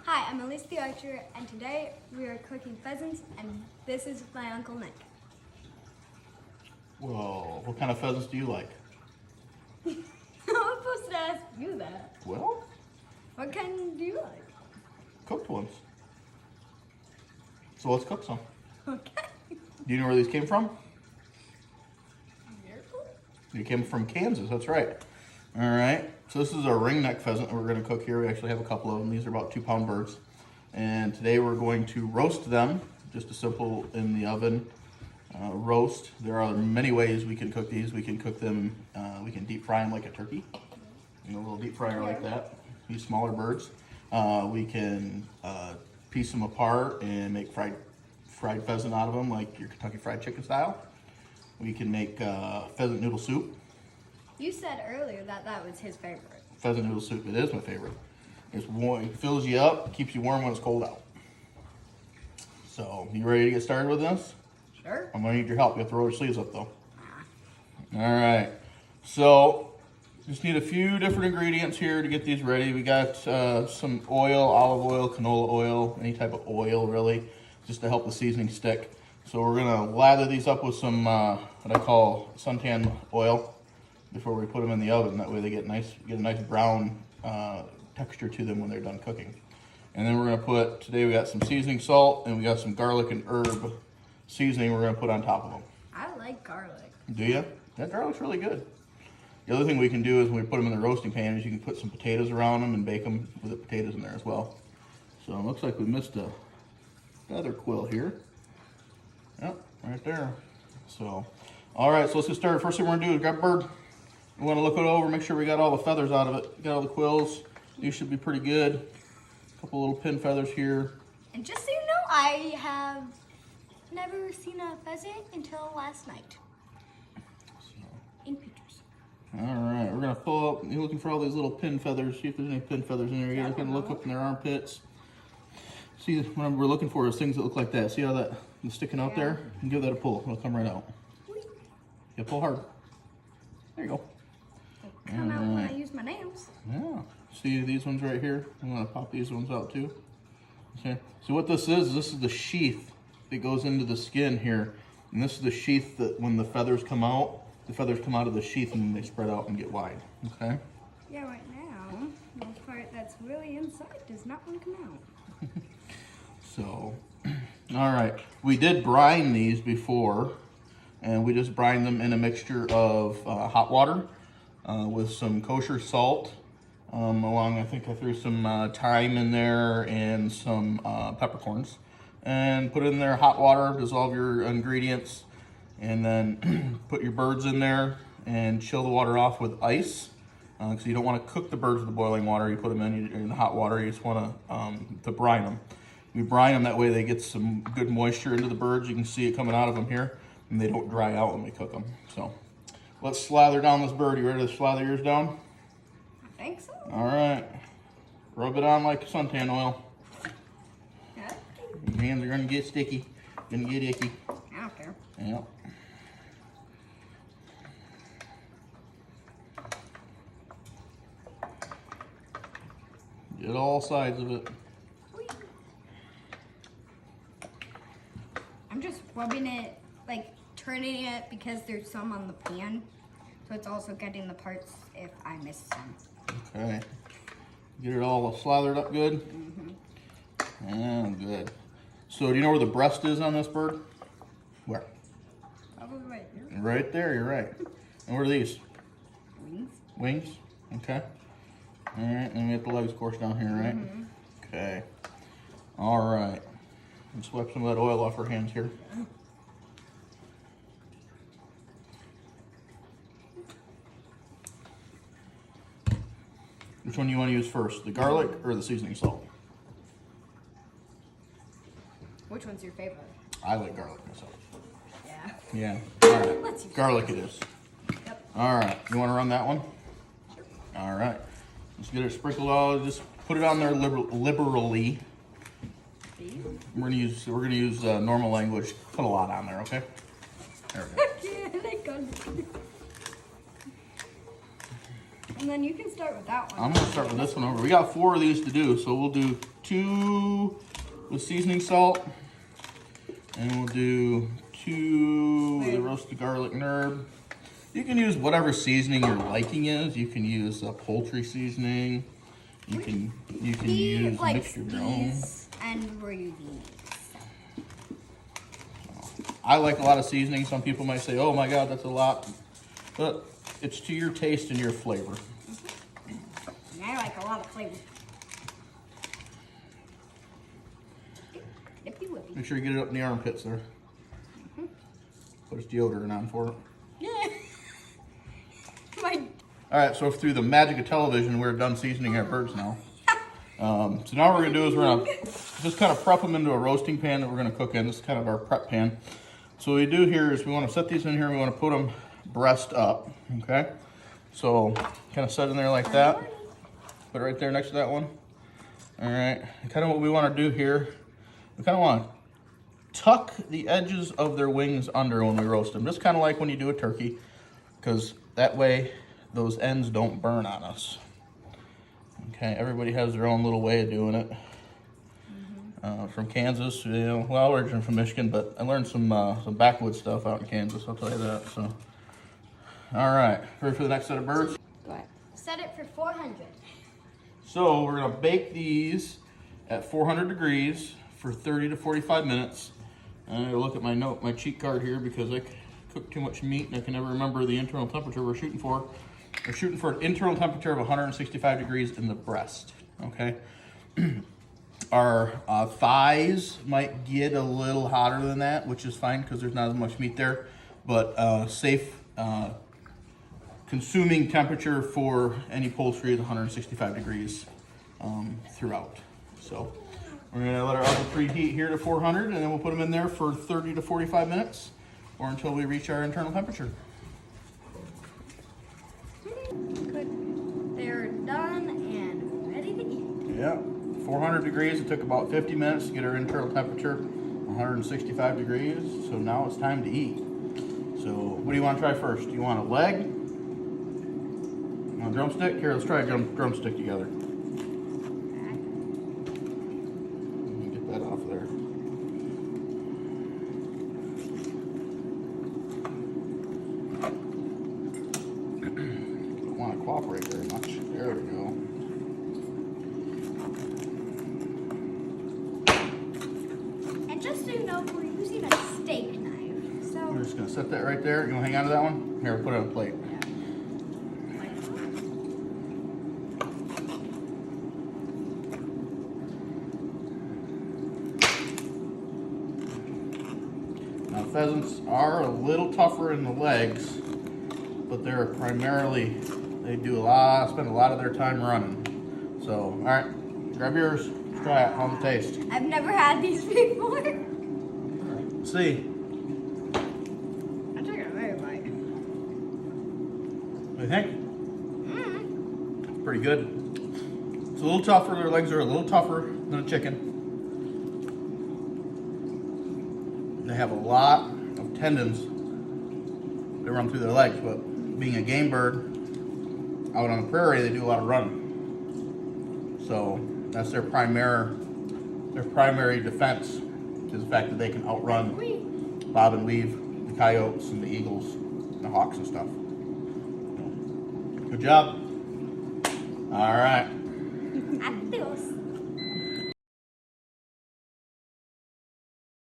Hi, I'm Elise the Archer, and today we are cooking pheasants, and this is my Uncle Nick. Whoa, what kind of pheasants do you like? I'm supposed to ask you that. Well, What kind do you like? cooked ones. So let's cook some. Okay. Do you know where these came from? Miracle? They came from Kansas, that's right. All right, so this is a ringneck pheasant that we're gonna cook here. We actually have a couple of them. These are about 2-pound birds. And today we're going to roast them, just a simple in the oven roast. There are many ways we can cook these. We can cook them, we can deep fry them like a turkey, in a little deep fryer like that. These smaller birds. We can piece them apart and make fried pheasant out of them, like your Kentucky Fried Chicken style. We can make pheasant noodle soup. You said earlier that that was his favorite. Pheasant noodle soup, it is my favorite. It's warm, it fills you up, keeps you warm when it's cold out. So, you ready to get started with this? Sure. I'm gonna need your help. You have to roll your sleeves up though. All right. So, just need a few different ingredients here to get these ready. We got some oil, olive oil, canola oil, any type of oil really, just to help the seasoning stick. So we're gonna lather these up with some what I call suntan oil before we put them in the oven. That way they get a nice brown texture to them when they're done cooking. And then we're gonna put, today we got some seasoning salt and we got some garlic and herb seasoning we're gonna put on top of them. I like garlic. Do you? That garlic's really good. The other thing we can do is when we put them in the roasting pan is you can put some potatoes around them and bake them with the potatoes in there as well. So it looks like we missed a feather quill here. Yep, right there. So, all right, so let's get started. First thing we're gonna do is grab a bird. We wanna look it over, make sure we got all the feathers out of it. Got all the quills. These should be pretty good. A couple little pin feathers here. And just so you know, I have never seen a pheasant until last night. In pictures. All right, we're gonna pull up. You're looking for all these little pin feathers. See if there's any pin feathers in there. You're gonna look up in their armpits. See, what we're looking for is things that look like that. See how that is sticking out there? And give that a pull. It'll come right out. Yeah, pull hard. There you go. It'll come out when I use my nails. Yeah. See these ones right here? I'm gonna pop these ones out too. Okay. So what this is the sheath that goes into the skin here. And this is the sheath that when the feathers come out of the sheath and they spread out and get wide. Okay? Yeah, right now, the part that's really inside does not want to come out. So, all right. We did brine these before, and we just brine them in a mixture of hot water with some kosher salt. I think I threw some thyme in there and some peppercorns. And put it in there, hot water, dissolve your ingredients, and then put your birds in there and chill the water off with ice. Because you don't want to cook the birds with the boiling water. You put them in the hot water. You just want to brine them. We brine them, that way they get some good moisture into the birds. You can see it coming out of them here, and they don't dry out when we cook them. So let's slather down this bird. You ready to slather yours down? I think so. All right. Rub it on like suntan oil. Yeah. Your hands are gonna get sticky, gonna get icky. I don't care. Yep. Get all sides of it. I'm just rubbing it, like turning it because there's some on the pan. So it's also getting the parts if I miss some. Okay. Get it all slathered up good? Yeah, good. So do you know where the breast is on this bird? Where? Probably right here. Right there, you're right. And what are these? Wings. Wings? Okay. All right, and we have the legs, of course, down here, right? Okay. All right. Let's wipe some of that oil off her hands here. Which one do you want to use first, the garlic or the seasoning salt? Which one's your favorite? I like garlic myself. Yeah. Yeah. All right. Let's use Garlic it is. Yep. All right. You want to run that one? Sure. All right. Let's get it sprinkled out. Just put it on there liberally. We're gonna use normal language. Put a lot on there, okay? There we go. Yeah, they got it. And then you can start with that one. I'm gonna start with this one over. We got 4 of these to do, so we'll do 2 with seasoning salt, and we'll do 2 with the roasted garlic and herb. You can use whatever seasoning your liking is. You can use a poultry seasoning. You can use a mixture of your own. And we're using these. I like a lot of seasoning. Some people might say, "Oh my God, that's a lot," but it's to your taste and your flavor. And I like a lot of flavor. Yippee whippy. Make sure you get it up in the armpits there. Put its deodorant on for it. Yeah. All right, so through the magic of television, we're done seasoning our birds now. So now what we're gonna do is we're gonna just kind of prep them into a roasting pan that we're gonna cook in. This is kind of our prep pan. So what we do here is we wanna set these in here, we wanna put them breast up, okay? So kind of set in there like that. Put it right there next to that one. All right, and kind of what we wanna do here, we kind of wanna tuck the edges of their wings under when we roast them. Just kind of like when you do a turkey, because that way those ends don't burn on us. Okay, everybody has their own little way of doing it. From Kansas, well, originally from Michigan, but I learned some backwoods stuff out in Kansas, I'll tell you that. So, all right, ready for the next set of birds? Go ahead. Set it for 400. So we're gonna bake these at 400 degrees for 30 to 45 minutes. And I gotta look at my cheat card here because I cook too much meat and I can never remember the internal temperature we're shooting for. We're shooting for an internal temperature of 165 degrees in the breast, okay? Our thighs might get a little hotter than that, which is fine because there's not as much meat there, but safe consuming temperature for any poultry is 165 degrees throughout. So we're gonna let our oven preheat here to 400 and then we'll put them in there for 30 to 45 minutes or until we reach our internal temperature. Good. They're done and ready to eat. Yeah, 400 degrees. It took about 50 minutes to get our internal temperature, 165 degrees. So now it's time to eat. So what do you want to try first? Do you want a leg? You want a drumstick? Here, let's try a drumstick together. Let me get that off there. Don't want to cooperate very much. There we go. And just so you know, we're using a steak knife. So We're just going to set that right there. You want to hang on to that one? Here, put it on a plate. Now, pheasants are a little tougher in the legs, but they're primarily, they do spend a lot of their time running. So, all right, grab yours. Let's try it. How's it taste? I've never had these before. Let's see. I took a very bite. What do you think? Pretty good. It's a little tougher. Their legs are a little tougher than a chicken. They have a lot of tendons that run through their legs, but being a game bird out on the prairie, they do a lot of running. So that's their primary defense is the fact that they can outrun, bob and weave the coyotes and the eagles and the hawks and stuff. Good job. All right.